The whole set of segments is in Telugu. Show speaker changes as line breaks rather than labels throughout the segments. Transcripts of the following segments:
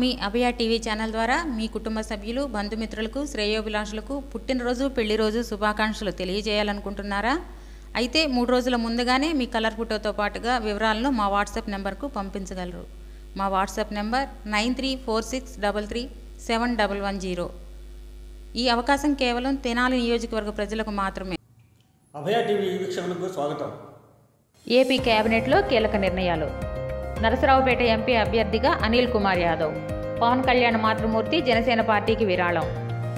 మీ అభయ టీవీ ఛానల్ ద్వారా మీ కుటుంబ సభ్యులు బంధుమిత్రులకు శ్రేయోభిలాషులకు పుట్టినరోజు పెళ్లి రోజు శుభాకాంక్షలు తెలియజేయాలనుకుంటున్నారా? అయితే 3 రోజుల ముందుగానే మీ కలర్ ఫోటోతో పాటుగా వివరాలను మా వాట్సాప్ నెంబర్కు పంపించగలరు. మా వాట్సాప్ నెంబర్ 9346337110. ఈ అవకాశం కేవలం తెనాలి నియోజకవర్గ ప్రజలకు మాత్రమే.
అభయ టీవీ వీక్షకులకు స్వాగతం.
ఏపీ కేబినెట్లో కీలక నిర్ణయాలు. నరసరావుపేట ఎంపీ అభ్యర్థిగా అనిల్ కుమార్ యాదవ్. పవన్ కళ్యాణ్ మాతృమూర్తి జనసేన పార్టీకి విరాళం.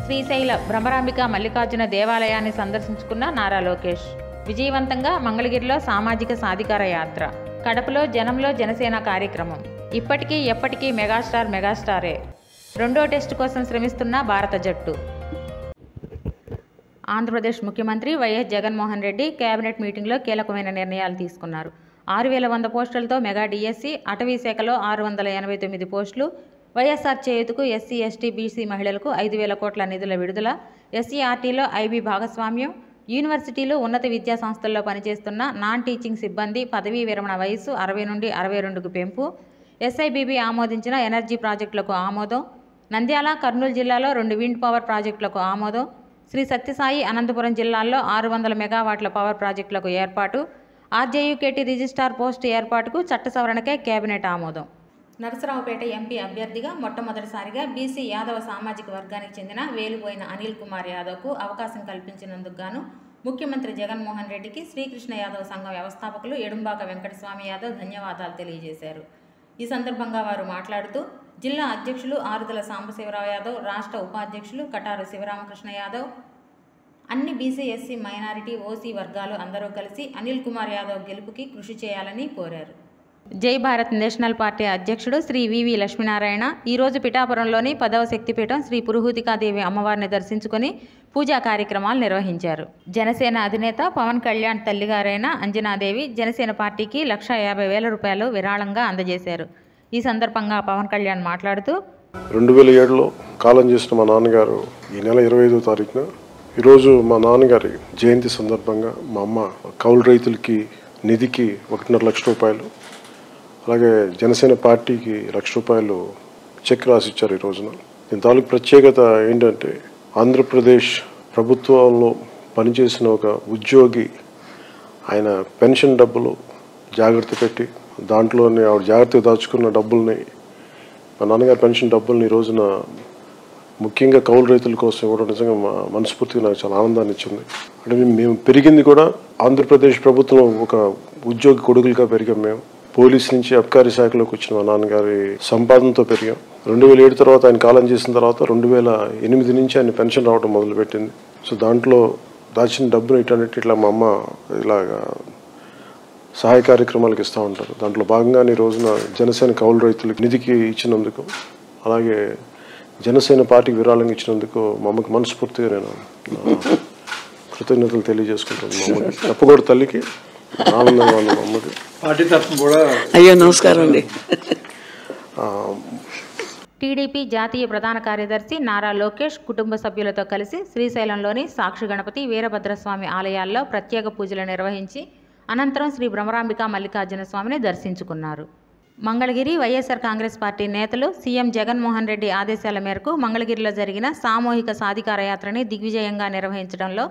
శ్రీశైల భ్రమరాంబిక మల్లికార్జున దేవాలయాన్ని సందర్శించుకున్న నారా లోకేష్. విజయవంతంగా మంగళగిరిలో సామాజిక సాధికార యాత్ర. కడపలో జనంలో జనసేన కార్యక్రమం. ఇప్పటికీ ఎప్పటికీ మెగాస్టారే. రెండో టెస్టు కోసం శ్రమిస్తున్న భారత జట్టు. ఆంధ్రప్రదేశ్ ముఖ్యమంత్రి వైఎస్ జగన్మోహన్ రెడ్డి కేబినెట్ మీటింగ్లో కీలకమైన నిర్ణయాలు తీసుకున్నారు. 6100 పోస్టులతో మెగా డిఎస్సి, అటవీ శాఖలో 689 పోస్టులు, వైఎస్ఆర్ చేయూతకు ఎస్సీ, ఎస్టీ, బీసీ మహిళలకు 5000 కోట్ల నిధుల విడుదల, ఎస్సీఆర్టీలో ఐబీ భాగస్వామ్యం, యూనివర్సిటీలు, ఉన్నత విద్యా సంస్థల్లో పనిచేస్తున్న నాన్ టీచింగ్ సిబ్బంది పదవీ విరమణ వయస్సు 60 నుండి 62కు పెంపు, ఎస్ఐబీబీ ఆమోదించిన ఎనర్జీ ప్రాజెక్టులకు ఆమోదం, నంద్యాల, కర్నూలు జిల్లాలో 2 విండ్ పవర్ ప్రాజెక్టులకు ఆమోదం, శ్రీ సత్యసాయి, అనంతపురం జిల్లాల్లో 600 మెగావాట్ల పవర్ ప్రాజెక్టులకు ఏర్పాటు, ఆర్జేయూకేటీ రిజిస్ట్రార్ పోస్టు ఏర్పాటుకు చట్ట సవరణకే కేబినెట్ ఆమోదం. నరసరావుపేట ఎంపీ అభ్యర్థిగా మొట్టమొదటిసారిగా బీసీ యాదవ సామాజిక వర్గానికి చెందిన వేలుబోయిన అనిల్ కుమార్ యాదవ్కు అవకాశం కల్పించినందుకు గాను ముఖ్యమంత్రి జగన్మోహన్ రెడ్డికి శ్రీకృష్ణ యాదవ్ సంఘం వ్యవస్థాపకులు ఎడుంబాక వెంకటస్వామి యాదవ్ ధన్యవాదాలు తెలియజేశారు. ఈ సందర్భంగా వారు మాట్లాడుతూ జిల్లా అధ్యక్షులు ఆరుదల సాంబశివరావు యాదవ్, రాష్ట్ర ఉపాధ్యక్షులు కటారు శివరామకృష్ణ యాదవ్, అన్ని బీసీ, ఎస్సీ, మైనారిటీ, ఓసీ వర్గాలు అందరూ కలిసి అనిల్ కుమార్ యాదవ్ గెలుపుకి కృషి చేయాలని కోరారు. జై భారత్ నేషనల్ పార్టీ అధ్యక్షుడు శ్రీ వివి లక్ష్మీనారాయణ ఈరోజు పిఠాపురంలోని 10వ శక్తిపీఠం శ్రీ పురుహూతికాదేవి అమ్మవారిని దర్శించుకుని పూజా కార్యక్రమాలు నిర్వహించారు. జనసేన అధినేత పవన్ కళ్యాణ్ తల్లిగారైన అంజనాదేవి జనసేన పార్టీకి 1,50,000 రూపాయలు విరాళంగా అందజేశారు. ఈ సందర్భంగా పవన్ కళ్యాణ్ మాట్లాడుతూ
2007లో కాలం చేసిన మా నాన్నగారు ఈ నెల 25వ తారీఖున ఈరోజు మా నాన్నగారి జయంతి సందర్భంగా మా అమ్మ కౌలు రైతులకి నిధికి 1.5 లక్ష రూపాయలు, అలాగే జనసేన పార్టీకి 1 లక్ష రూపాయలు చెక్ రాసిచ్చారు. ఈ రోజున దీని తాలూకు ప్రత్యేకత ఏంటంటే ఆంధ్రప్రదేశ్ ప్రభుత్వంలో పనిచేసిన ఒక ఉద్యోగి ఆయన పెన్షన్ డబ్బులు జాగ్రత్త పెట్టి దాంట్లోనే ఆవిడ జాగ్రత్తగా దాచుకున్న డబ్బుల్ని, మా నాన్నగారి పెన్షన్ డబ్బుల్ని ఈ రోజున ముఖ్యంగా కౌలు రైతుల కోసం ఇవ్వడం నిజంగా మనస్ఫూర్తిగా నాకు చాలా ఆనందాన్ని ఇచ్చింది. అంటే మేము పెరిగింది కూడా ఆంధ్రప్రదేశ్ ప్రభుత్వం ఒక ఉద్యోగి కొడుకులుగా పెరిగాం. మేము పోలీస్ నుంచి అబ్కారీ శాఖలోకి వచ్చిన మా నాన్నగారి సంపాదనతో పెరిగాం. 2007 తర్వాత ఆయన కాలం చేసిన తర్వాత 2008 నుంచి ఆయన పెన్షన్ రావడం మొదలుపెట్టింది. సో దాంట్లో దాచిన డబ్బును ఇట్లా మా అమ్మ ఇలాగా సహాయ కార్యక్రమాలకు ఇస్తూ ఉంటారు. దాంట్లో భాగంగానే ఈ రోజున జనసేన కౌలు రైతులకు నిధికి ఇచ్చినందుకు, అలాగే జనసేన పార్టీకి విరాళంగా ఇచ్చినందుకు మా అమ్మకి మనస్ఫూర్తిగా నేను కృతజ్ఞతలు తెలియజేసుకుంటాను. మా అమ్మకి తప్పకూడదు, తల్లికి ఆనందంగా ఉంది. మా అమ్మకి
పార్టీ తరఫున కూడా
నమస్కారం అండి.
టీడీపీ జాతీయ ప్రధాన కార్యదర్శి నారా లోకేష్ కుటుంబ సభ్యులతో కలిసి శ్రీశైలంలోని సాక్షి గణపతి, వీరభద్రస్వామి ఆలయాల్లో ప్రత్యేక పూజలు నిర్వహించి అనంతరం శ్రీ భ్రమరాంబిక మల్లికార్జున స్వామిని దర్శించుకున్నారు. మంగళగిరి వైఎస్ఆర్ కాంగ్రెస్ పార్టీ నేతలు సీఎం జగన్మోహన్ రెడ్డి ఆదేశాల మేరకు మంగళగిరిలో జరిగిన సామూహిక సాధికార యాత్రని దిగ్విజయంగా నిర్వహించడంలో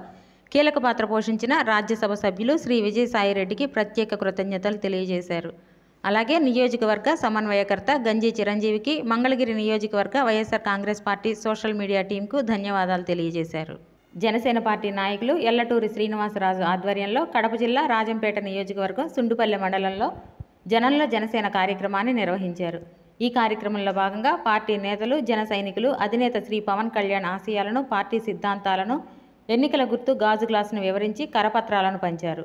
కీలక పాత్ర పోషించిన రాజ్యసభ సభ్యులు శ్రీ విజయసాయిరెడ్డికి ప్రత్యేక కృతజ్ఞతలు తెలియజేశారు. అలాగే నియోజకవర్గ సమన్వయకర్త గంజి చిరంజీవికి మంగళగిరి నియోజకవర్గ YSR Congress party social media టీంకు ధన్యవాదాలు తెలియజేశారు. జనసేన పార్టీ నాయకులు ఎల్లటూరి శ్రీనివాసరాజు ఆధ్వర్యంలో కడప జిల్లా రాజంపేట నియోజకవర్గం సుండుపల్లె మండలంలో జనంలో జనసేన కార్యక్రమాన్ని నిర్వహించారు. ఈ కార్యక్రమంలో భాగంగా పార్టీ నేతలు, జన సైనికులు అధినేత శ్రీ పవన్ కళ్యాణ్ ఆశయాలను, పార్టీ సిద్ధాంతాలను, ఎన్నికల గుర్తు గాజు గ్లాసును వివరించి కరపత్రాలను పంచారు.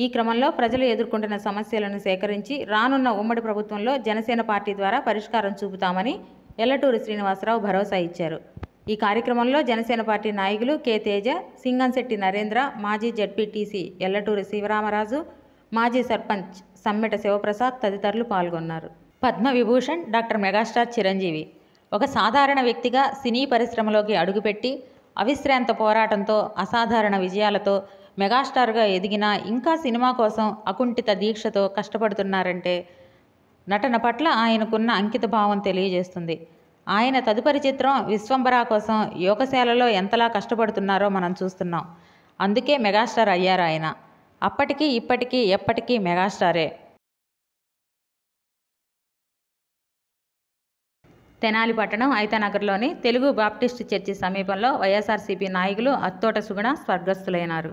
ఈ క్రమంలో ప్రజలు ఎదుర్కొంటున్న సమస్యలను సేకరించి రానున్న ఉమ్మడి ప్రభుత్వంలో జనసేన పార్టీ ద్వారా పరిష్కారం చూపుతామని ఎల్లటూరి శ్రీనివాసరావు భరోసా ఇచ్చారు. ఈ కార్యక్రమంలో జనసేన పార్టీ నాయకులు కె తేజ, సింగంశెట్టి నరేంద్ర, మాజీ జడ్పీటీసీ ఎల్లటూరి శివరామరాజు, మాజీ సర్పంచ్ సమ్మెట శివప్రసాద్ తదితరులు పాల్గొన్నారు. పద్మవిభూషణ్ డాక్టర్ మెగాస్టార్ చిరంజీవి ఒక సాధారణ వ్యక్తిగా సినీ పరిశ్రమలోకి అడుగుపెట్టి అవిశ్రాంత పోరాటంతో, అసాధారణ విజయాలతో మెగాస్టార్గా ఎదిగినా ఇంకా సినిమా కోసం అకుంఠిత దీక్షతో కష్టపడుతున్నారంటే నటన పట్ల ఆయనకున్న అంకిత భావం తెలియజేస్తుంది. ఆయన తదుపరి చిత్రం విశ్వంబర కోసం యోగశాలలో ఎంతలా కష్టపడుతున్నారో మనం చూస్తున్నాం. అందుకే మెగాస్టార్ అయ్యారు ఆయన. అప్పటికీ ఇప్పటికీ ఎప్పటికీ మెగాస్టారే. తెనాలి పట్టణం ఐతానగర్లోని తెలుగు బాప్టిస్ట్ చర్చి సమీపంలో వైఎస్ఆర్సీపీ నాయకులు అత్తోట సుగుణ స్వర్గస్థులైనారు.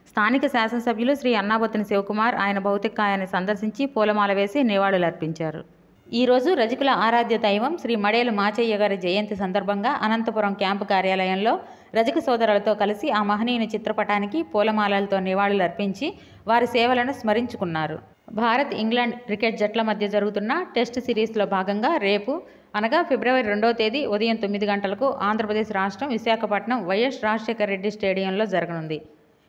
స్థానిక శాసనసభ్యులు శ్రీ అన్నాబొత్తిన శివకుమార్ ఆయన భౌతికాయాన్ని సందర్శించి పూలమాల వేసి నివాళులర్పించారు. ఈరోజు రజకుల ఆరాధ్య దైవం శ్రీ మడేలు మాచయ్య గారి జయంతి సందర్భంగా అనంతపురం క్యాంపు కార్యాలయంలో రజక సోదరులతో కలిసి ఆ మహనీయుని చిత్రపటానికి పూలమాలలతో నివాళులర్పించి వారి సేవలను స్మరించుకున్నారు. భారత్ ఇంగ్లాండ్ క్రికెట్ జట్ల మధ్య జరుగుతున్న టెస్ట్ సిరీస్లో భాగంగా రేపు అనగా ఫిబ్రవరి 2వ తేదీ ఉదయం 9 గంటలకు ఆంధ్రప్రదేశ్ రాష్ట్రం విశాఖపట్నం వైఎస్ రాజశేఖర రెడ్డి స్టేడియంలో జరగనుంది.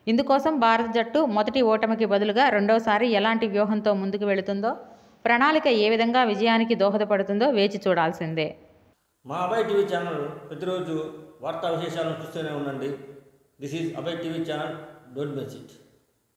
ఇందుకోసం భారత జట్టు మొదటి ఓటమికి బదులుగా రెండోసారి ఎలాంటి వ్యూహంతో ముందుకు వెళుతుందో, ప్రణాళిక ఏ విధంగా విజయానికి దోహదపడుతుందో వేచి చూడాల్సిందే.
మా అభయ్ టీవీ ఛానల్ ప్రతిరోజు వార్తా విశేషాలను చూస్తూనే ఉండండి. This is Abhay TV channel. Don't miss it.